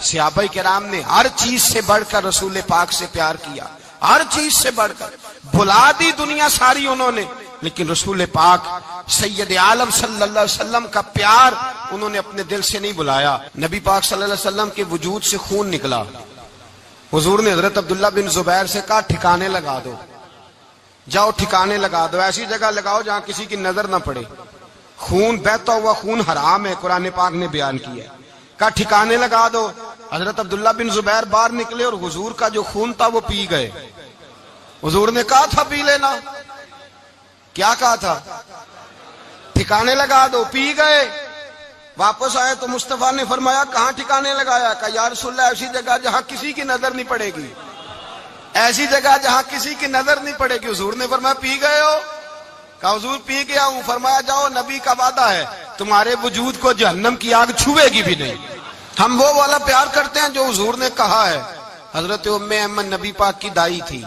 صحابہ کرام نے ہر چیز سے بڑھ کر رسول پاک سے پیار کیا، ہر چیز سے بڑھ کر بھلا دی دنیا ساری انہوں نے، لیکن رسول پاک سید عالم صلی اللہ علیہ وسلم کا پیار انہوں نے اپنے دل سے نہیں بلایا۔ نبی پاک صلی اللہ علیہ وسلم کے وجود سے خون نکلا، حضور نے حضرت عبداللہ بن زبیر سے کہا ٹھکانے لگا دو، جاؤ ٹھکانے لگا دو، ایسی جگہ لگاؤ جہاں کسی کی نظر نہ پڑے، خون بہتا ہوا خون حرام ہے، قرآن پاک نے بیان کیا ہے، کہا ٹھکانے لگا دو۔ حضرت عبداللہ بن زبیر باہر نکلے اور حضور کا جو خون تھا وہ پی گئے۔ حضور نے کہا تھا پی لینا، کیا کہا تھا؟ ٹھکانے لگا دو، پی گئے۔ واپس آئے تو مصطفیٰ نے فرمایا کہاں ٹھکانے لگایا؟ کہا یا رسول اللہ ایسی جگہ جہاں کسی کی نظر نہیں پڑے گی، ایسی جگہ جہاں کسی کی نظر نہیں پڑے گی۔ حضور نے فرمایا پی گئے ہو؟ کہا حضور پی گیا ہوں۔ فرمایا جاؤ، نبی کا وعدہ ہے تمہارے وجود کو جہنم کی آگ چھوئے گی بھی نہیں۔ ہم وہ والا پیار کرتے ہیں جو حضور نے کہا ہے۔ حضرت ام ایمن نبی پاک کی دائی تھی،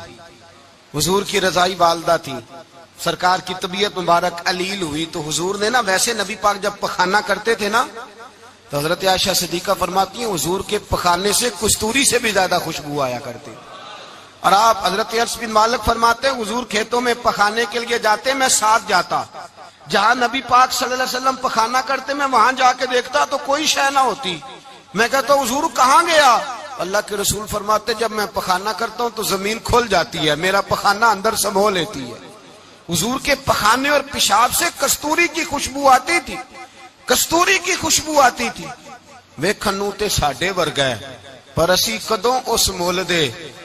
حضور کی رضائی والدہ تھی، سرکار کی طبیعت مبارک علیل ہوئی تو حضور نے نا، ویسے نبی پاک جب پخانہ کرتے تھے نا تو حضرت عائشہ صدیقہ فرماتی ہیں حضور کے پخانے سے کستوری سے بھی زیادہ خوشبو آیا کرتی۔ اور آپ حضرت انس بن مالک فرماتے ہیں حضور کھیتوں میں پخانے کے لیے جاتے، میں ساتھ جاتا، جہاں نبی پاک صلی اللہ علیہ وسلم پخانہ کرتے میں وہاں جا کے دیکھتا تو کوئی شے نہ ہوتی، میں کہتا حضور کہاں گیا؟ اللہ کے رسول فرماتے جب میں پخانہ کرتا ہوں تو زمین کھل جاتی ہے، میرا پخانہ اندر سمو لیتی ہے۔ حضور کے پخانے اور پیشاب سے کستوری کی خوشبو آتی تھی، کستوری کی خوشبو آتی تھی۔ ویکھنوں تے ساڈے ورگا ہے پر اسی کدوں اس مول دے،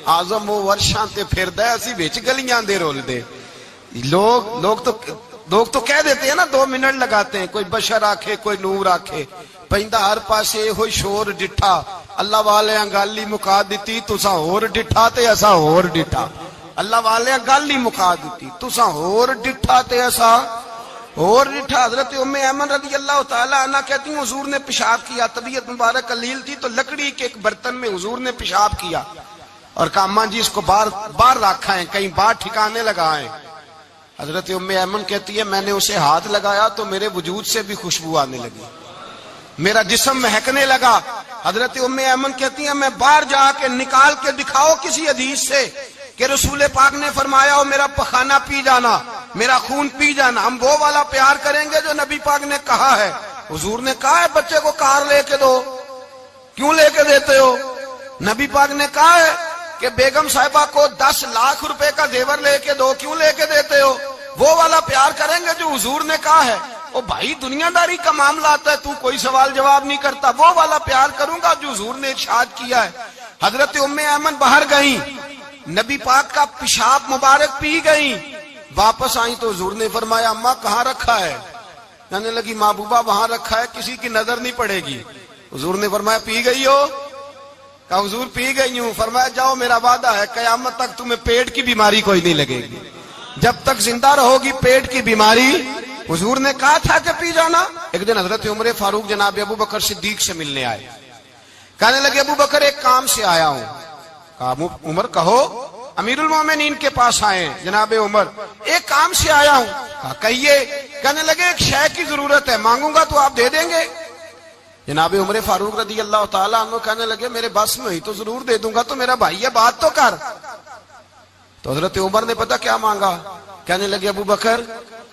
آزم وہ ورشاں تے پھردا ہے اسی وچ گلیاں دے رول دے۔ لوگ تو کہہ دیتے ہیں نا 2 منٹ لگاتے ہیں، کوئی بشر آکھے کوئی نور آکھے، پیندا ہر پاسے ہوئی شور ڈٹھا، اللہ والے گل مکا دیتی تساں ہور ڈٹھا تے اساں ہور ڈٹھا، اللہ والے گل ہی مکا دیتی تساں ہور ڈٹھا تے اساں اور ڈٹھا۔ حضرت ام ایمن رضی اللہ تعالی عنہ کہتی ہیں حضور نے پیشاب کیا، طبیعت مبارک علیل تھی تو لکڑی کے ایک برتن میں حضور نے پیشاب کیا اور کہا اماں جی اس کو باہر رکھا ہے، کہیں باہر ٹھکانے لگائیں۔ حضرت ام ایمن کہتی ہے میں نے اسے ہاتھ لگایا تو میرے وجود سے بھی خوشبو آنے لگی، میرا جسم مہکنے لگا۔ حضرت ام ایمن کہتی ہیں میں باہر جا کے نکال کے دکھاؤ کسی حدیث سے کہ رسول پاک نے فرمایا ہو میرا پخانہ پی جانا، میرا خون پی جانا۔ ہم وہ والا پیار کریں گے جو نبی پاک نے کہا ہے۔ حضور نے کہا ہے بچے کو کار لے کے دو، کیوں لے کے دیتے ہو؟ نبی پاک نے کہا ہے کہ بیگم صاحبہ کو 10 لاکھ روپے کا زیور لے کے دو، کیوں لے کے دیتے ہو؟ وہ والا پیار کریں گے جو حضور نے کہا ہے۔ او بھائی دنیا داری کا معاملہ آتا ہے تو کوئی سوال جواب نہیں کرتا، وہ والا پیار کروں گا جو حضور نے ارشاد کیا ہے۔ حضرت ام ایمن باہر گئیں، نبی پاک کا پیشاب مبارک پی گئیں، واپس آئیں تو حضور نے فرمایا اماں کہاں رکھا ہے؟ کہنے لگی محبوبہ وہاں رکھا ہے کسی کی نظر نہیں پڑے گی۔ حضور نے فرمایا پی گئی ہو؟ کہا حضور پی گئی ہوں۔ فرمایا جاؤ میرا وعدہ ہے قیامت تک تمہیں پیٹ کی بیماری کوئی نہیں لگے گی، جب تک زندہ رہو گی پیٹ کی بیماری۔ حضور نے کہا تھا کہ پی جانا۔ ایک دن حضرت عمر فاروق جناب ابو بکر صدیق سے ملنے آئے، کہنے لگے ابو بکر ایک کام سے آیا ہوں۔ کہا عمر کہو۔ امیر المومنین کے پاس آئے جناب عمر، ایک کام سے آیا ہوں۔ کہا کہیے۔ کہنے لگے ایک شے کی ضرورت ہے، مانگوں گا تو آپ دے دیں گے؟ جناب عمر فاروق رضی اللہ تعالیٰ عنہ کہنے لگے میرے بس میں ہوئی تو ضرور دے دوں گا، تو میرا بھائی ہے بات تو کر۔ تو حضرت عمر نے پتا کیا مانگا؟ کہنے لگے ابو بکر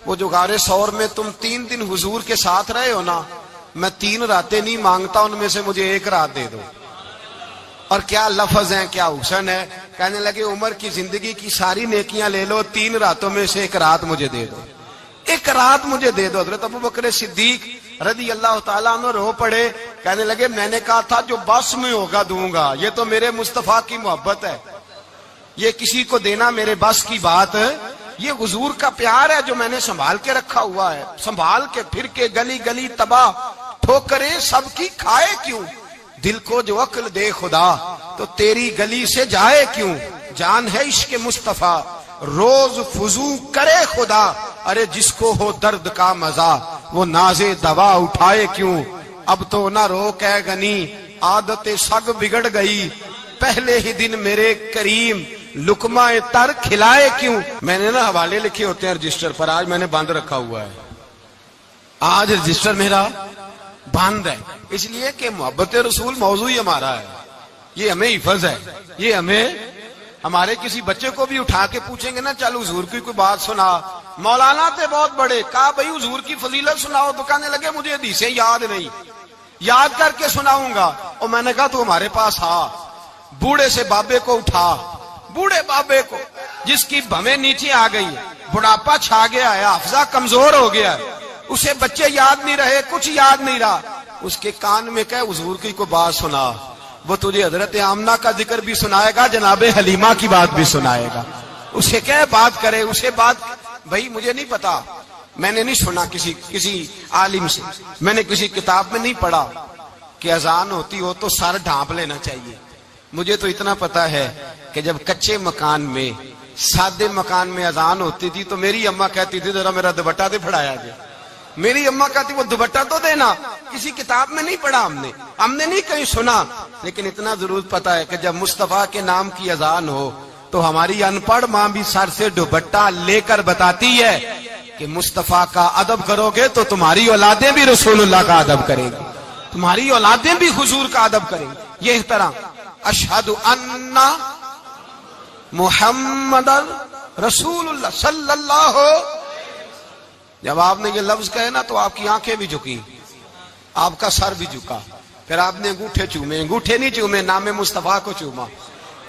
وہ جو غار ثور میں تم 3 دن حضور کے ساتھ رہے ہو نا، میں 3 راتیں نہیں مانگتا، ان میں سے مجھے 1 رات دے دو۔ اور کیا لفظ ہیں، کیا حسن ہے۔ کہنے لگے عمر کی زندگی کی ساری نیکیاں لے لو، 3 راتوں میں سے 1 رات مجھے دے دو، 1 رات مجھے دے دو۔ حضرت ابو بکر صدیق رضی اللہ تعالیٰ عنہ رو پڑے، کہنے لگے میں نے کہا تھا جو بس میں ہوگا دوں گا، یہ تو میرے مصطفیٰ کی محبت ہے، یہ کسی کو دینا میرے بس کی بات ہے، یہ حضور کا پیار ہے جو میں نے سنبھال کے رکھا ہوا ہے، سنبھال کے پھر کے گلی گلی تباہ ٹھوکریں سب کی کھائے کیوں، دل کو جو عقل دے خدا تو تیری گلی سے جائے کیوں، جان ہے عشق مصطفیٰ روز فضو کرے خدا، ارے جس کو ہو درد کا مزہ وہ ناز دوا اٹھائے کیوں، اب تو نہ روک ہے غنی عادت سگ بگڑ گئی، پہلے ہی دن میرے کریم لقمہ تر کھلائے کیوں۔ میں نے نا حوالے لکھے ہوتے ہیں رجسٹر پر، آج میں نے بند رکھا ہوا ہے، آج رجسٹر میرا بند ہے، اس لیے کہ محبت رسول موضوع ہی ہمارا ہے، یہ ہمیں حفظ ہے، یہ ہمیں ہمارے کسی بچے کو بھی اٹھا کے پوچھیں گے نا چل حضور کی کوئی بات سنا، مولانا تھے بہت بڑے، کہا بھائی حضور کی فضیلت سناؤ، تو کہنے لگے مجھے حدیثیں یاد نہیں، یاد کر کے سناؤں گا۔ اور میں نے کہا تو ہمارے پاس آ، بوڑھے سے بابے کو اٹھا، بوڑھے بابے کو جس کی بھویں نیچے آ گئی ہے، بڑھاپا چھا گیا ہے، حافظہ کمزور ہو گیا ہے، اسے بچے یاد نہیں رہے، کچھ یاد نہیں رہا، اس کے کان میں کہ حضور کی کوئی بات سنا، وہ تجھے حضرت آمنہ کا ذکر بھی سنائے گا، جناب حلیمہ کی بات بھی سنائے گا، اسے کہ بات کرے، اسے بات۔ بھائی مجھے نہیں پتا، میں نے نہیں سنا کسی عالم سے، میں نے کسی کتاب میں نہیں پڑھا کہ اذان ہوتی ہو تو سر ڈھانپ لینا چاہیے۔ مجھے تو اتنا پتا ہے کہ جب کچے مکان میں، سادے مکان میں اذان ہوتی تھی تو میری اماں کہتی تھی ذرا میرا دوپٹہ دے پھڑایا جائے، میری اماں کہتی وہ دوپٹہ تو دینا، کسی کتاب میں نہیں پڑھا ہم نے نہیں کہیں سنا، لیکن اتنا ضرور پتا ہے کہ جب مصطفیٰ کے نام کی اذان ہو تو ہماری ان پڑھ ماں بھی سر سے دوپٹہ لے کر بتاتی ہے کہ مصطفیٰ کا ادب کرو گے تو تمہاری اولادیں بھی رسول اللہ کا ادب کریں گی، تمہاری اولادیں بھی حضور کا ادب کریں گی۔ یہ احترام، اشہد ان محمد رسول اللہ صلی اللہ، جب آپ نے یہ لفظ کہے نا تو آپ کی آنکھیں بھی جھکی، آپ کا سر بھی جھکا، پھر آپ نے انگوٹھے چومے، انگوٹھے نہیں چومے، نام مصطفیٰ کو چوما،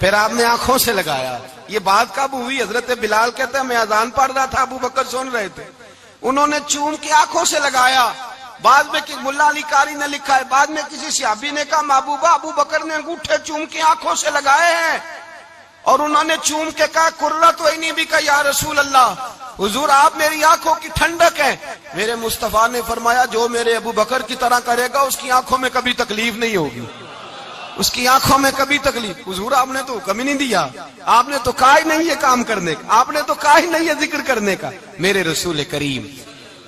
پھر آپ نے آنکھوں سے لگایا۔ یہ بات کب ہوئی؟ حضرت بلال کہتے ہیں میں اذان پڑھ رہا تھا، ابو بکر سن رہے تھے، انہوں نے چوم کے آنکھوں سے لگایا۔ بعد میں ملا علی قاری نے لکھا ہے، بعد میں کسی صحابی نے کہا محبوبہ ابو بکر نے انگوٹھے چوم کے آنکھوں سے لگائے ہیں، اور انہوں نے چوم کے کہا قرۃ عینی بک یا رسول اللہ، حضور آپ میری آنکھوں کی ٹھنڈک ہے۔ میرے مصطفیٰ نے فرمایا جو میرے ابو بکر کی طرح کرے گا اس کی آنکھوں میں کبھی تکلیف نہیں ہوگی، اس کی آنکھوں میں کبھی تکلیف۔ حضور آپ نے تو حکم ہی نہیں دیا، آپ نے تو کہا ہی نہیں یہ کام کرنے کا، آپ نے تو کہا ہی نہیں یہ ذکر کرنے کا۔ میرے رسول کریم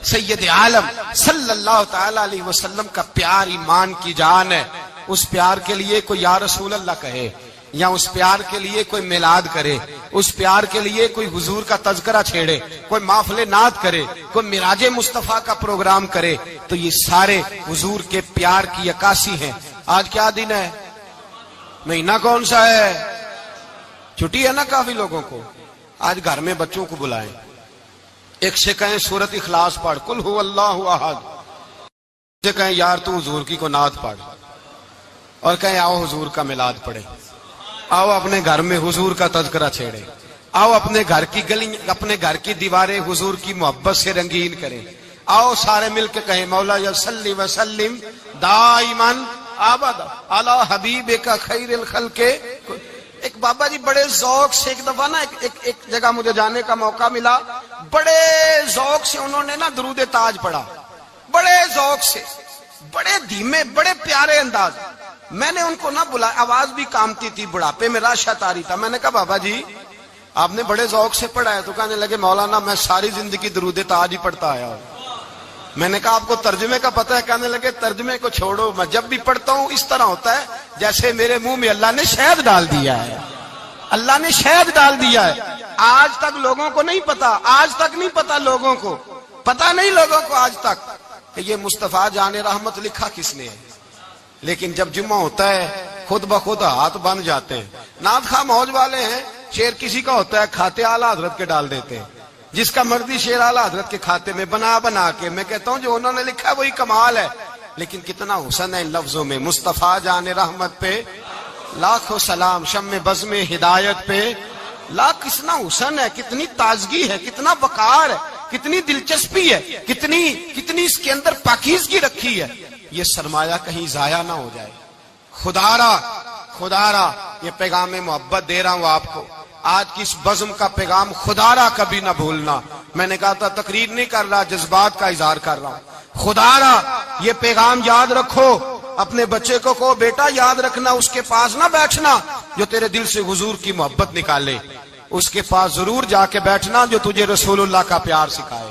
سید عالم صلی اللہ تعالی علیہ وسلم کا پیار ایمان کی جان ہے، اس پیار کے لیے کوئی یا رسول اللہ کہے، یا اس پیار کے لیے کوئی میلاد کرے، اس پیار کے لیے کوئی حضور کا تذکرہ چھیڑے، کوئی محفل نعت کرے، کوئی معراج مصطفیٰ کا پروگرام کرے، تو یہ سارے حضور کے پیار کی عکاسی ہیں۔ آج کیا دن ہے؟ مہینہ کون سا ہے؟ چھٹی ہے نا کافی لوگوں کو۔ آج گھر میں بچوں کو بلائیں، ایک سے کہیں سورت اخلاص پڑھ، قل هو اللہ احد، سے کہیں یار تو حضور کی کو نعت پڑھ، اور کہیں آؤ حضور کا میلاد پڑھے، آؤ اپنے گھر میں حضور کا تذکرہ چھیڑے، آؤ اپنے گھر کی گلی، اپنے گھر کی دیواریں حضور کی محبت سے رنگین کریں، آؤ سارے مل کے کہیں مولا یا صلی وسلم دائما ابدا علی حبیبک خیر الخلق۔ ایک بابا جی بڑے ذوق سے ایک دفعہ نا ایک جگہ مجھے جانے کا موقع ملا، بڑے ذوق سے انہوں نے نا درود تاج پڑھا، بڑے ذوق سے، بڑے دھیمے، بڑے پیارے انداز۔ میں نے ان کو نہ بلایا، آواز بھی کامتی تھی، بڑھاپے میں راشت آ رہی تھا، میں نے کہا بابا جی آپ نے بڑے ذوق سے پڑھا ہے، تو کہنے لگے مولانا میں ساری زندگی درود تاج ہی پڑھتا آیا ہوں۔ میں نے کہا آپ کو ترجمے کا پتہ ہے؟ کہنے لگے ترجمے کو چھوڑو، میں جب بھی پڑھتا ہوں اس طرح ہوتا ہے جیسے میرے منہ میں اللہ نے شہد ڈال دیا ہے، اللہ نے شہد ڈال دیا ہے۔ آج تک لوگوں کو نہیں پتا، آج تک نہیں پتا لوگوں کو، پتا نہیں لوگوں کو آج تک کہ یہ مصطفیٰ جان رحمت لکھا کس نے ہے، لیکن جب جمعہ ہوتا ہے خود بخود ہاتھ بن جاتے ہیں۔ نعت خواہ موج والے ہیں، شعر کسی کا ہوتا ہے کھاتے اعلیٰ حضرت کے ڈال دیتے ہیں، جس کا مرضی شعر اعلیٰ حضرت کے کھاتے میں بنا کے، میں کہتا ہوں جو انہوں نے لکھا ہے وہی کمال ہے، لیکن کتنا حسن ہے ان لفظوں میں، مصطفیٰ جان رحمت پہ لاکھوں سلام، شم بزم ہدایت پہ لاکھ، کتنا حسن ہے، کتنی تازگی ہے، کتنا وقار ہے، کتنی دلچسپی ہے، کتنی اس کے اندر پاکیزگی رکھی ہے۔ یہ سرمایہ کہیں ضائع نہ ہو جائے۔ خدا را یہ پیغام محبت دے رہا ہوں آپ کو، آج کی اس بزم کا پیغام خدا را کبھی نہ بھولنا۔ میں نے کہا تھا تقریر نہیں کر رہا، جذبات کا اظہار کر رہا ہوں۔ خدا را یہ پیغام یاد رکھو، اپنے بچے کو کہو بیٹا یاد رکھنا، اس کے پاس نہ بیٹھنا جو تیرے دل سے حضور کی محبت نکالے، اس کے پاس ضرور جا کے بیٹھنا جو تجھے رسول اللہ کا پیار سکھائے،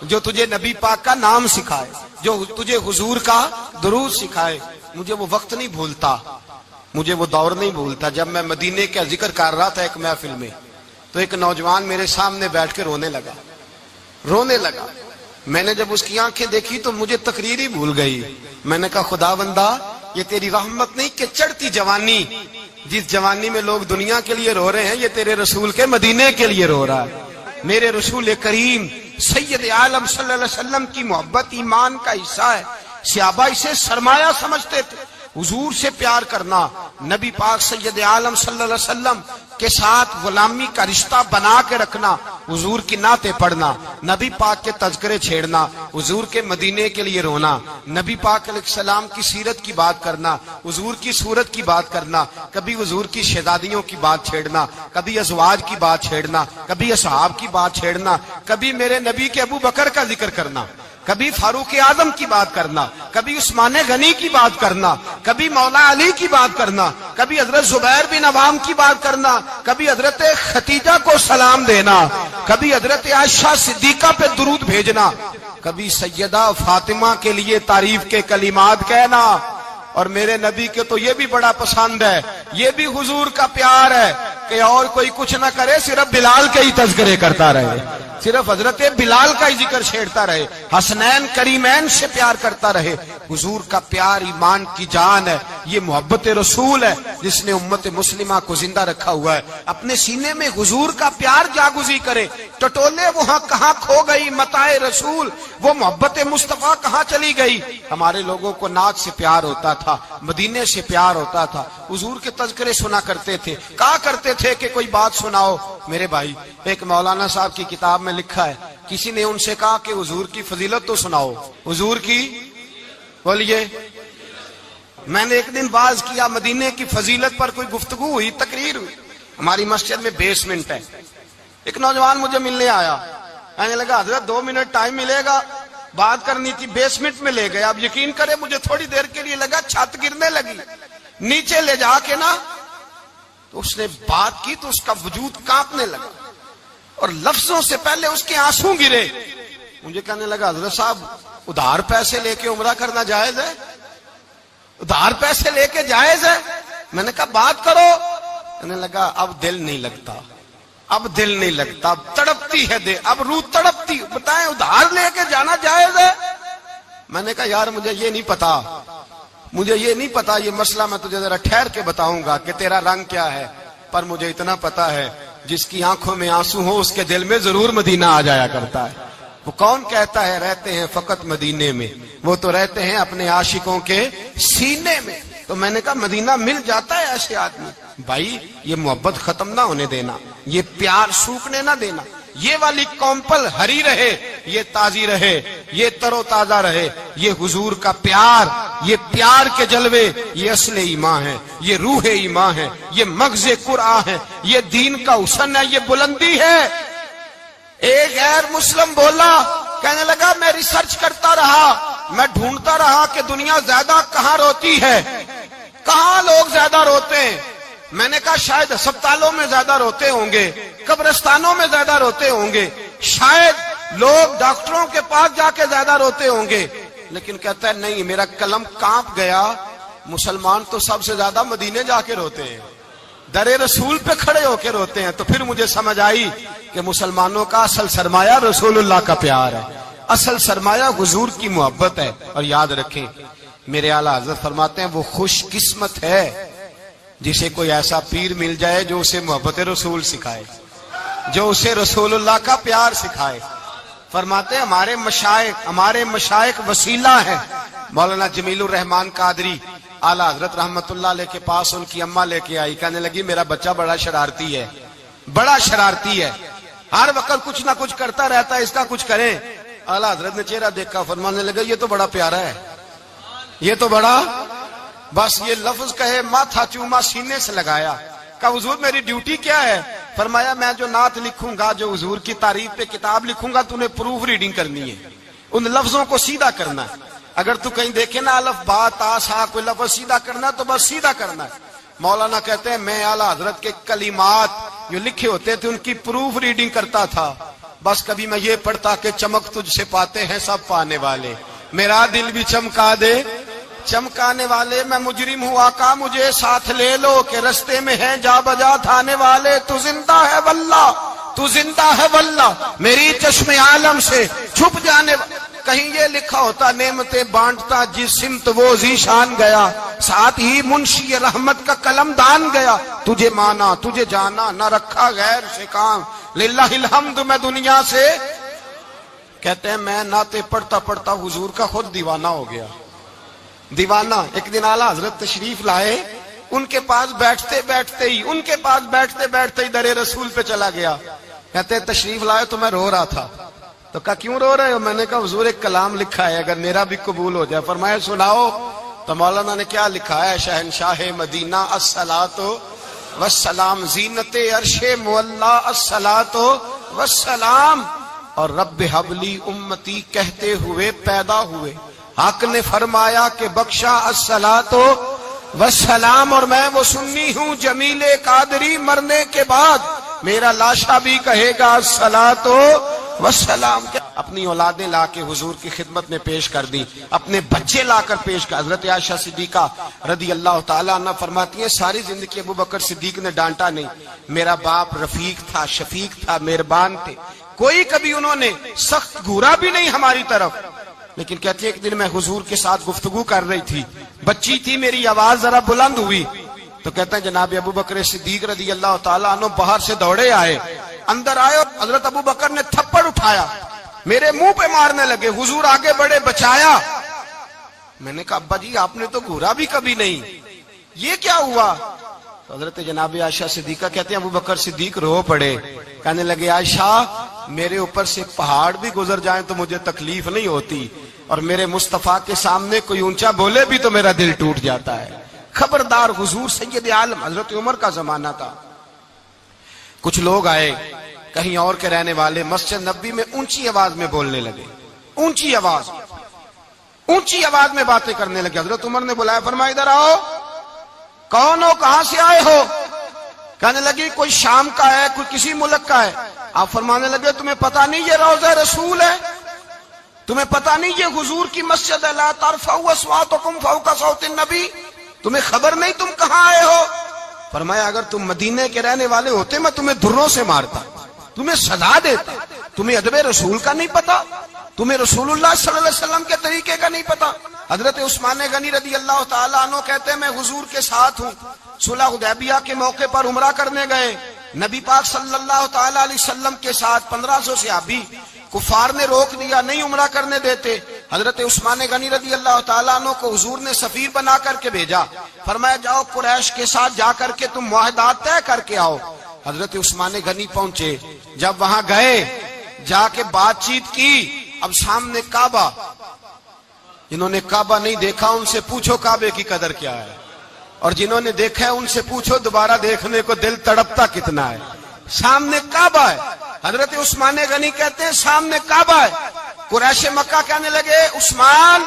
جو تجھے نبی پاک کا نام سکھائے، جو تجھے حضور کا درود سکھائے۔ مجھے وہ وقت نہیں بھولتا، مجھے وہ دور نہیں بھولتا، جب میں مدینے کا ذکر کر رہا تھا ایک محفل میں، تو ایک نوجوان میرے سامنے بیٹھ کے رونے لگا۔ میں نے جب اس کی آنکھیں دیکھی تو مجھے تقریر ہی بھول گئی. میں نے کہا خدا بندہ یہ تیری رحمت نہیں کہ چڑھتی جوانی، جس جوانی میں لوگ دنیا کے لیے رو رہے ہیں یہ تیرے رسول کے مدینے کے لیے رو رہا ہے. میرے رسول کریم سید عالم صلی اللہ علیہ وسلم کی محبت ایمان کا حصہ ہے. صحابہ اسے سرمایہ سمجھتے تھے. حضور سے پیار کرنا، نبی پاک سید عالم صلی اللہ علیہ وسلم کے ساتھ غلامی کا رشتہ بنا کے رکھنا، حضور کی نعتیں پڑھنا، نبی پاک کے تذکرے چھیڑنا، حضور کے مدینے کے لیے رونا، نبی پاک علیہ السلام کی سیرت کی بات کرنا، حضور کی صورت کی بات کرنا، کبھی حضور کی شہزادیوں کی بات چھیڑنا، کبھی ازواج کی بات چھیڑنا، کبھی اصحاب کی بات چھیڑنا، کبھی میرے نبی کے ابو بکر کا ذکر کرنا، کبھی فاروق اعظم کی بات کرنا، کبھی عثمان غنی کی بات کرنا، کبھی مولا علی کی بات کرنا، کبھی حضرت زبیر بن عوام کی بات کرنا، کبھی حضرت ختیجہ کو سلام دینا، کبھی حضرت عائشہ صدیقہ پہ درود بھیجنا، کبھی سیدہ فاطمہ کے لیے تعریف کے کلمات کہنا. اور میرے نبی کے تو یہ بھی بڑا پسند ہے، یہ بھی حضور کا پیار ہے کہ اور کوئی کچھ نہ کرے، صرف بلال کے ہی تذکرے کرتا رہے، صرف حضرت بلال کا ہی ذکر چھیڑتا رہے، حسنین کریمین سے پیار کرتا رہے. حضور کا پیار ایمان کی جان ہے. یہ محبت رسول ہے جس نے امت مسلمہ کو زندہ رکھا ہوا ہے. اپنے سینے میں حضور کا پیار جاگزی کرے. ٹٹولے وہاں کہاں کھو گئی متاع رسول، وہ محبت مصطفیٰ کہاں چلی گئی. ہمارے لوگوں کو نعت سے پیار ہوتا تھا، مدینے سے پیار ہوتا تھا، حضور کے تذکرے سنا کرتے تھے. کہا کرتے تھے کہ کوئی بات سناؤ. میرے بھائی ایک مولانا صاحب کی کتاب میں لکھا ہے، کسی نے ان سے کہا کہ حضور کی فضیلت تو سناؤ. حضور کی بولیے. میں نے ایک دن باز کیا، مدینے کی فضیلت پر کوئی گفتگو ہوئی، تقریر ہوئی. ہماری مسجد میں بیسمنٹ ہے. ایک نوجوان مجھے ملنے آیا، کہنے لگا حضرت 2 منٹ ٹائم ملے گا، بات کرنی تھی. بیسمنٹ میں لے گیا. اب یقین کرے مجھے تھوڑی دیر کے لیے لگا چھت گرنے لگی. نیچے لے جا کے نا تو اس نے بات کی تو اس کا وجود کانپنے لگا اور لفظوں سے پہلے اس کے آنسو گرے. مجھے کہنے لگا حضرت صاحب ادھار پیسے لے کے عمرہ کرنا جائز ہے؟ ادھار پیسے لے کے جائز ہے؟ میں نے کہا بات کرو. کہنے لگا اب دل نہیں لگتا، اب دل نہیں لگتا، اب تڑپتی ہے دل، اب روح تڑپتی. بتائیں ادھار لے کے جانا جائز ہے؟ میں نے کہا یار مجھے یہ نہیں پتا، مجھے یہ نہیں پتا یہ مسئلہ میں تجھے ذرا ٹھہر کے بتاؤں گا کہ تیرا رنگ کیا ہے. پر مجھے اتنا پتا ہے جس کی آنکھوں میں آنسو ہو اس کے دل میں ضرور مدینہ آ جایا کرتا ہے. وہ کون کہتا ہے رہتے ہیں فقط مدینے میں، وہ تو رہتے ہیں اپنے عاشقوں کے سینے میں. تو میں نے کہا مدینہ مل جاتا ہے ایسے آدمی. بھائی یہ محبت ختم نہ ہونے دینا، یہ پیار سوکھنے نہ دینا. یہ والی کومپل ہری رہے، یہ تازی رہے، یہ تر و تازہ رہے. یہ حضور کا پیار، یہ پیار کے جلوے، یہ اصل ایمان ہے، یہ روح ایمان ہے، یہ مغز قرآن ہے، یہ دین کا حسن ہے، یہ بلندی ہے. ایک غیر مسلم بولا، کہنے لگا میں ریسرچ کرتا رہا، میں ڈھونڈتا رہا کہ دنیا زیادہ کہاں روتی ہے، کہاں لوگ زیادہ روتے ہیں. میں نے کہا شاید ہسپتالوں میں زیادہ روتے ہوں گے، قبرستانوں میں زیادہ روتے ہوں گے، شاید لوگ ڈاکٹروں کے پاس جا کے زیادہ روتے ہوں گے. لیکن کہتا ہے نہیں، میرا قلم کانپ گیا، مسلمان تو سب سے زیادہ مدینے جا کے روتے ہیں، در رسول پہ کھڑے ہو کے روتے ہیں. تو پھر مجھے سمجھ آئی کہ مسلمانوں کا اصل سرمایہ رسول اللہ کا پیار ہے، اصل سرمایہ حضور کی محبت ہے. اور یاد رکھیں میرے اعلیٰ حضرت فرماتے ہیں وہ خوش قسمت ہے جسے کوئی ایسا پیر مل جائے جو اسے محبت رسول سکھائے، جو اسے رسول اللہ کا پیار سکھائے. فرماتے ہیں ہمارے مشائخ وسیلہ ہیں. مولانا جمیل الرحمان قادری اعلیٰ حضرت رحمت اللہ علیہ کے پاس ان کی اماں لے کے آئی. کہنے لگی میرا بچہ بڑا شرارتی ہے، بڑا شرارتی ہے، ہر وقت کچھ نہ کچھ کرتا رہتا ہے، اس کا کچھ کریں. اعلیٰ حضرت نے چہرہ دیکھا، فرمانے لگا یہ تو بڑا پیارا ہے، یہ تو بڑا، بس یہ لفظ کہے ماتھا چوما سینے سے لگایا. کہا حضور میری ڈیوٹی کیا ہے؟ فرمایا میں جو نعت لکھوں گا، جو حضور کی تعریف پہ کتاب لکھوں گا، تو نے پروف ریڈنگ کرنی ہے، ان لفظوں کو سیدھا کرنا ہے. اگر تو کہیں دیکھے نا الف با تا سا کوئی لفظ سیدھا کرنا تو بس سیدھا کرنا ہے. مولانا کہتے ہیں میں اعلیٰ حضرت کے کلمات جو لکھے ہوتے تھے ان کی پروف ریڈنگ کرتا تھا. بس کبھی میں یہ پڑھتا کہ چمک تجھ سے پاتے ہیں سب پانے والے، میرا دل بھی چمکا دے چمکانے والے. میں مجرم ہوں آقا مجھے ساتھ لے لو کہ رستے میں ہیں جا بجا تھانے والے. تو زندہ ہے واللہ تو زندہ ہے واللہ میری چشم عالم سے چھپ جانے کہیں یہ لکھا ہوتا نعمتیں بانٹتا جس سمت وہ ذیشان گیا ساتھ ہی منشی رحمت کا قلم دان گیا تجھے مانا تجھے جانا نہ رکھا غیر سے کام للہ الحمد میں دنیا سے کہتے ہیں میں نعتیں پڑھتا پڑھتا حضور کا خود دیوانہ ہو گیا دیوانہ ایک دن اعلیٰ حضرت تشریف لائے ان کے پاس بیٹھتے بیٹھتے ہی در رسول پہ چلا گیا کہتے تشریف لائے تو میں رو رہا تھا تو کہا کیوں رو رہے ہو میں نے کہا حضور ایک کلام لکھا ہے اگر میرا بھی قبول ہو جائے فرمایا سناؤ تو مولانا نے کیا لکھا ہے شہنشاہ مدینہ الصلاۃ والسلام زینت عرش مولا الصلاۃ والسلام اور رب حبلی امتی کہتے ہوئے پیدا ہوئے حق نے فرمایا کہ بخشا الصلاۃ والسلام اور میں وہ سنی ہوں جمیل قادری مرنے کے بعد میرا لاشا بھی کہے گا الصلاۃ والسلام اپنی اولادیں لا کے حضور کی خدمت میں پیش کر دی اپنے بچے لا کر پیش کر حضرت عائشہ صدیقہ رضی اللہ تعالیٰ عنہ فرماتی ہیں ساری زندگی ابو بکر صدیق نے ڈانٹا نہیں میرا باپ رفیق تھا شفیق تھا مہربان تھے کوئی کبھی انہوں نے سخت گھورا بھی نہیں ہماری طرف لیکن کہتی ہے ایک دن میں حضور کے ساتھ گفتگو کر رہی تھی بچی تھی میری آواز ذرا بلند ہوئی تو کہتے ہیں جناب ابو بکر صدیق رضی اللہ تعالیٰ عنہ باہر سے دوڑے آئے اندر آئے اور حضرت ابو بکر نے تھپڑ اٹھایا میرے منہ پہ مارنے لگے حضور آگے بڑھے بچایا میں نے کہا ابا جی آپ نے تو گھورا بھی کبھی نہیں یہ کیا ہوا تو حضرت جناب عائشہ صدیقہ کہتے ہیں ابو بکر صدیق رو پڑے کہنے لگے عائشہ میرے اوپر سے پہاڑ بھی گزر جائیں تو مجھے تکلیف نہیں ہوتی اور میرے مصطفیٰ کے سامنے کوئی اونچا بولے بھی تو میرا دل ٹوٹ جاتا ہے خبردار حضور سید عالم حضرت عمر کا زمانہ تھا کچھ لوگ آئے کہیں اور کے رہنے والے مسجد نبوی میں اونچی آواز میں بولنے لگے اونچی آواز میں باتیں کرنے لگے حضرت عمر نے بلایا فرمایا ادھر آؤ کون ہو کہاں سے آئے ہو کہنے لگی کوئی شام کا ہے کوئی کسی ملک کا ہے آپ فرمانے لگے تمہیں پتا نہیں یہ روضہ رسول ہے تمہیں پتا نہیں یہ حضور کی مسجد ہے لا ترفعوا اصواتکم فوق صوت النبی تمہیں خبر نہیں تم کہاں آئے ہو فرمایا اگر تم مدینے کے رہنے والے ہوتے میں تمہیں دھروں سے مارتا تمہیں سزا دیتا تمہیں ادب رسول کا نہیں پتا تمہیں رسول اللہ صلی اللہ علیہ وسلم کے طریقے کا نہیں پتا حضرت عثمان غنی رضی اللہ تعالیٰ عنہ کہتے ہیں میں حضور کے ساتھ ہوں صلح حدیبیہ کے موقع پر عمرہ کرنے گئے نبی پاک صلی اللہ تعالیٰ علیہ وسلم کے ساتھ 1500 صحابی کفار نے روک دیا نہیں عمرہ کرنے دیتے حضرت عثمان غنی رضی اللہ تعالیٰ عنہ کو حضور نے سفیر بنا کر کے بھیجا فرمایا جاؤ قریش کے ساتھ جا کر کے تم معاہدات طے کر کے آؤ حضرت عثمان غنی پہنچے جب وہاں گئے جا کے بات چیت کی اب سامنے کعبہ جنہوں نے کعبہ نہیں دیکھا ان سے پوچھو کعبے کی قدر کیا ہے اور جنہوں نے دیکھا ہے ان سے پوچھو دوبارہ دیکھنے کو دل تڑپتا کتنا ہے سامنے کعبہ ہے حضرت عثمان غنی کہتے ہیں سامنے کعبہ ہے قریش مکہ کہنے لگے عثمان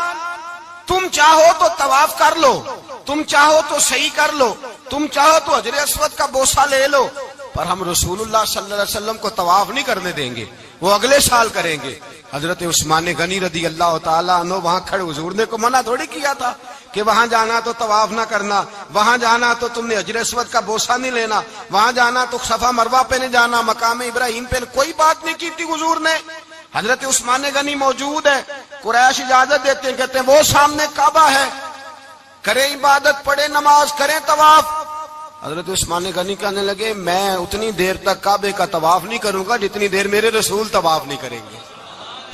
تم چاہو تو طواف کر لو تم چاہو تو صحیح کر لو تم چاہو تو حجر اسود کا بوسہ لے لو پر ہم رسول اللہ صلی اللہ علیہ وسلم کو طواف نہیں کرنے دیں گے وہ اگلے سال کریں گے حضرت عثمان غنی رضی اللہ تعالیٰ عنہ وہاں کھڑے حضور نے کو منع تھوڑی کیا تھا کہ وہاں جانا تو طواف نہ کرنا وہاں جانا تو تم نے حجر اسود کا بوسہ نہیں لینا وہاں جانا تو صفا مروہ پہ نہیں جانا مقام ابراہیم پہ کوئی بات نہیں کی تھی حضور نے حضرت عثمان غنی موجود ہے قریش اجازت دیتے ہیں کہتے ہیں وہ سامنے کعبہ ہے کریں عبادت پڑھے نماز کریں طواف حضرت عثمان غنی کہنے لگے میں اتنی دیر تک کعبے کا طواف نہیں کروں گا جتنی دیر میرے رسول طواف نہیں کریں گے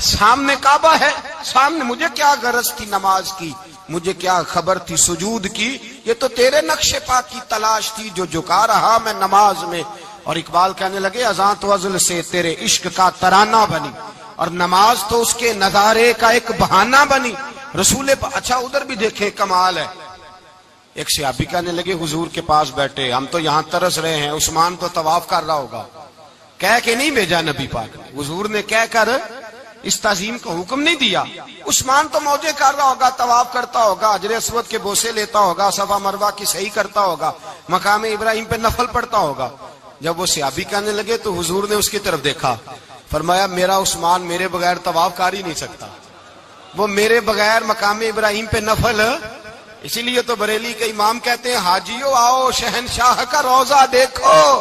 سامنے کعبہ ہے سامنے مجھے کیا غرض تھی نماز کی مجھے کیا خبر تھی سجود کی یہ تو تیرے نقش پاک کی تلاش تھی جو جھکا رہا میں نماز میں اور اقبال کہنے لگے اذان تو ازل سے تیرے عشق کا ترانہ بنی اور نماز تو اس کے نظارے کا ایک بہانہ بنی رسول اچھا ادھر بھی دیکھیں کمال ہے ایک صحابی کہنے لگے حضور کے پاس بیٹھے ہم تو یہاں ترس رہے ہیں عثمان تو طواف کر رہا ہوگا کہہ کے نہیں بھیجا نبی پاک حضور نے کہہ کر اس تعظیم کا حکم نہیں دیا عثمان تو موجے کر رہا ہوگا طواف کرتا ہوگا حجر اسود کے بوسے لیتا ہوگا صفا مروہ کی صحیح کرتا ہوگا مقام ابراہیم پہ نفل پڑھتا ہوگا جب وہ صحابی کہنے لگے تو حضور نے اس کی طرف دیکھا فرمایا میرا عثمان میرے بغیر طواف کر ہی نہیں سکتا وہ میرے بغیر مقام ابراہیم پہ نفل اسی لیے تو بریلی کے امام کہتے ہیں حاجیو آؤ شہنشاہ کا روضہ دیکھو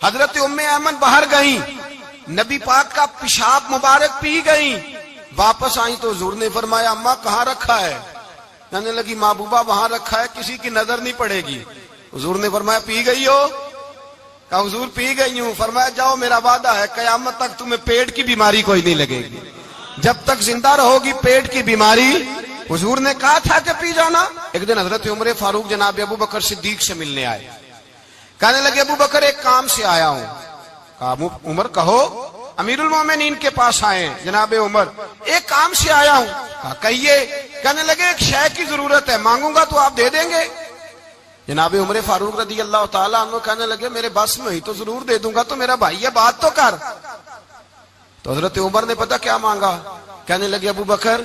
حضرت ام ایمن باہر گئیں، نبی پاک کا پیشاب مبارک پی گئیں، واپس آئیں تو حضور نے فرمایا اماں کہاں رکھا ہے؟ کہنے لگی محبوبہ وہاں رکھا ہے، کسی کی نظر نہیں پڑے گی۔ حضور نے فرمایا پی گئی ہو؟ کہا حضور پی گئی ہوں۔ فرمایا جاؤ میرا وعدہ ہے قیامت تک تمہیں پیٹ کی بیماری کوئی نہیں لگے گی، جب تک زندہ رہو گی پیٹ کی بیماری۔ حضور نے کہا تھا کہ پی جانا۔ ایک دن حضرت عمر فاروق جناب ابو بکر صدیق سے ملنے آئے، کہنے لگے ابو بکر ایک کام سے آیا ہوں۔ کہا عمر کہو۔ امیر المومنین کے پاس آئے جناب عمر، ایک کام سے آیا ہوں۔ کہا کہیے۔ کہنے لگے ایک شے کی ضرورت ہے، مانگوں گا تو آپ دے دیں گے؟ جناب عمر فاروق رضی اللہ تعالیٰ عنہ کہنے لگے میرے بس میں ہی تو ضرور دے دوں گا، تو میرا بھائی ہے بات تو کر۔ تو حضرت عمر نے پتہ کیا مانگا؟ کہنے لگے ابو بکر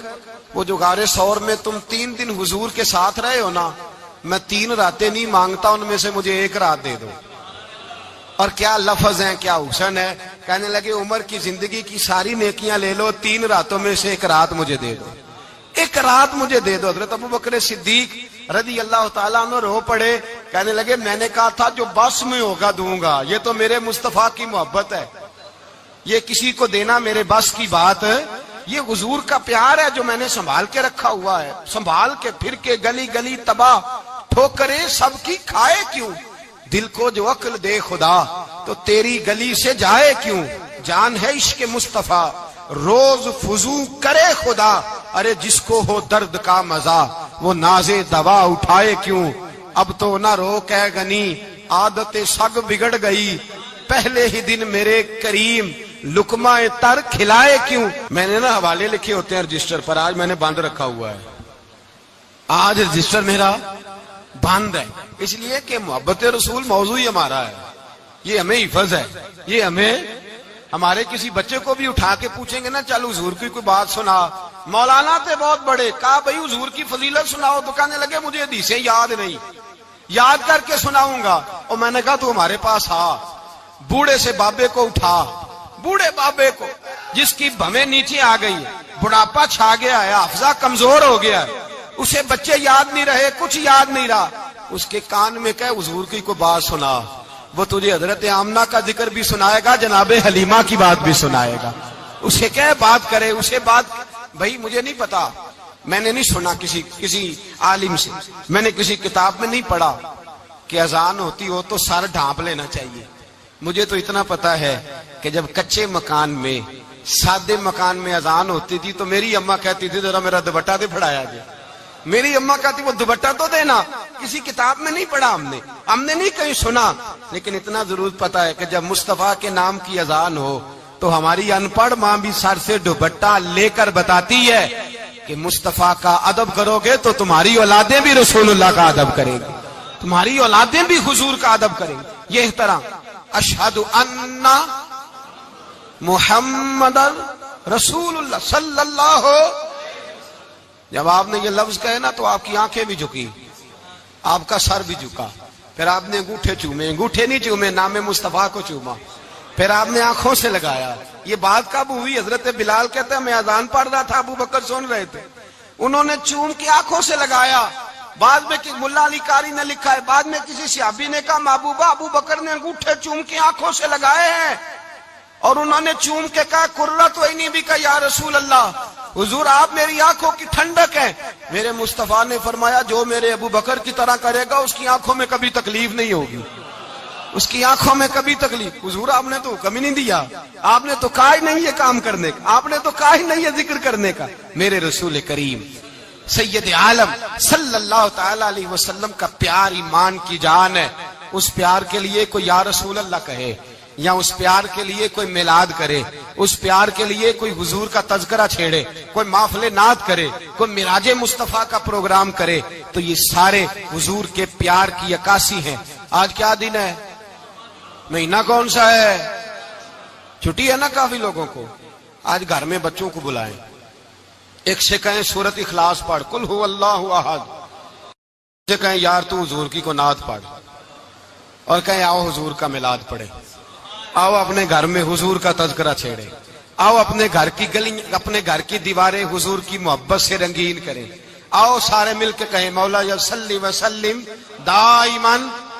وہ جو غار ثور میں تم 3 دن حضور کے ساتھ رہے ہو نا، میں 3 راتیں نہیں مانگتا، ان میں سے مجھے 1 رات دے دو۔ اور کیا لفظ ہیں، کیا حسن ہے۔ کہنے لگے عمر کی زندگی کی ساری نیکیاں لے لو، 3 راتوں میں سے 1 رات مجھے دے دو، 1 رات مجھے دے دو۔ حضرت ابو بکر صدیق رضی اللہ تعالیٰ عنہ رو پڑے، کہنے لگے میں نے کہا تھا جو بس میں ہوگا دوں گا، یہ تو میرے مصطفیٰ کی محبت ہے، یہ کسی کو دینا میرے بس کی بات ہے، یہ حضور کا پیار ہے جو میں نے سنبھال کے رکھا ہوا ہے، سنبھال کے پھر کے گلی گلی تباہ ٹھوکرے سب کی کھائے کیوں، دل کو جو عقل دے خدا تو تیری گلی سے جائے کیوں، جان ہے عشق مصطفیٰ روز فضو کرے خدا، ارے جس کو ہو درد کا مزہ وہ نازے دوا اٹھائے کیوں، اب تو نہ روک ہے غنی عادت سگ بگڑ گئی، پہلے ہی دن میرے کریم لقمہ تر کھلائے کیوں۔ میں نے نا حوالے لکھے ہوتے ہیں رجسٹر پر، آج میں نے بند رکھا ہوا ہے، آج رجسٹر میرا بند ہے، اس لیے کہ محبت رسول موضوع ہی ہمارا ہے، یہ ہمیں حفظ ہے، یہ ہمیں ہمارے کسی بچے کو بھی اٹھا کے پوچھیں گے نا چل حضور کی کوئی بات سنا، مولانا تھے بہت بڑے، کہا بھائی حضور کی فضیلت سناؤ، تو کہنے لگے مجھے حدیثیں یاد نہیں، یاد کر کے سناؤں گا۔ اور میں نے کہا تو ہمارے پاس آ، بوڑھے سے بابے کو اٹھا، بوڑھے بابے کو جس کی بھویں نیچے آ گئی، بڑھاپا چھا گیا ہے، حافظہ کمزور ہو گیا ہے، اسے بچے یاد نہیں رہے، کچھ یاد نہیں رہا، اس کے کان میں کہے حضور کی کوئی بات سنا، وہ تجھے حضرت آمنہ کا ذکر بھی سنائے گا، جناب حلیمہ کی بات بھی سنائے گا، اسے کہے بات کرے، اسے بات بھائی مجھے نہیں پتا، میں نے نہیں سنا کسی عالم سے، میں نے کسی کتاب میں نہیں پڑھا کہ اذان ہوتی ہو تو سر ڈھانپ لینا چاہیے، مجھے تو اتنا پتا ہے کہ جب کچے مکان میں سادے مکان میں اذان ہوتی تھی تو میری اماں کہتی تھی ذرا میرا دوپٹہ دے پھڑایا جائے، میری اماں کہتی وہ دوپٹہ تو دینا، کسی کتاب میں نہیں پڑھا ہم نے نہیں کہیں سنا، لیکن اتنا ضرور پتا ہے کہ جب مصطفیٰ کے نام کی اذان ہو تو ہماری ان پڑھ ماں بھی سر سے دوپٹہ لے کر بتاتی ہے کہ مصطفیٰ کا ادب کرو گے تو تمہاری اولادیں بھی رسول اللہ کا ادب کریں گی، تمہاری اولادیں بھی حضور کا ادب کریں گی، یہ احترام۔ اشہد ان محمد رسول اللہ صلی اللہ، جب آپ نے یہ لفظ کہے نا تو آپ کی آنکھیں بھی جھکی، آپ کا سر بھی جھکا، پھر آپ نے انگوٹھے چومے، انگوٹھے نہیں چومے، نام مصطفیٰ کو چوما، پھر آپ نے آنکھوں سے لگایا۔ یہ بات کب ہوئی؟ حضرت بلال کہتے ہیں میں اذان پڑھ رہا تھا، ابو بکر سن رہے تھے، انہوں نے چوم کے آنکھوں سے لگایا۔ بعد میں ملا علی قاری نے لکھا ہے، بعد میں کسی صحابی نے کہا محبوبہ ابو بکر نے انگوٹھے چوم کے آنکھوں سے لگائے ہیں، اور انہوں نے چوم کے کہا قرۃ عینی بک یا رسول اللہ، حضور آپ میری آنکھوں کی ٹھنڈک ہیں۔ میرے مصطفیٰ نے فرمایا جو میرے ابو بکر کی طرح کرے گا اس کی آنکھوں میں کبھی تکلیف نہیں ہوگی، اس کی آنکھوں میں کبھی تکلیف۔ حضور آپ نے تو حکم ہی نہیں دیا، آپ نے تو کہا ہی نہیں یہ کام کرنے کا، آپ نے تو کہا ہی نہیں یہ ذکر کرنے کا۔ میرے رسول کریم سید عالم صلی اللہ تعالی علیہ وسلم کا پیار ایمان کی جان ہے، اس پیار کے لیے کوئی یا رسول اللہ کہے، یا اس پیار کے لیے کوئی میلاد کرے، اس پیار کے لیے کوئی حضور کا تذکرہ چھیڑے، کوئی محفل نعت کرے، کوئی معراج مصطفیٰ کا پروگرام کرے، تو یہ سارے حضور کے پیار کی عکاسی ہیں۔ آج کیا دن ہے؟ مہینہ کون سا ہے؟ چھٹی ہے نا کافی لوگوں کو، آج گھر میں بچوں کو بلائیں، ایک سے کہیں سورۃ اخلاص پڑھ، قل هو اللہ احد، سے کہیں یار تو حضور کی کو نعت پڑھ، اور کہیں آؤ حضور کا میلاد پڑھے، آؤ اپنے گھر میں حضور کا تذکرہ چھیڑے، آؤ اپنے گھر کی گلی اپنے گھر کی دیواریں حضور کی محبت سے رنگین کریں، آؤ سارے مل کے کہیں مولا یا صلی وسلم دائماً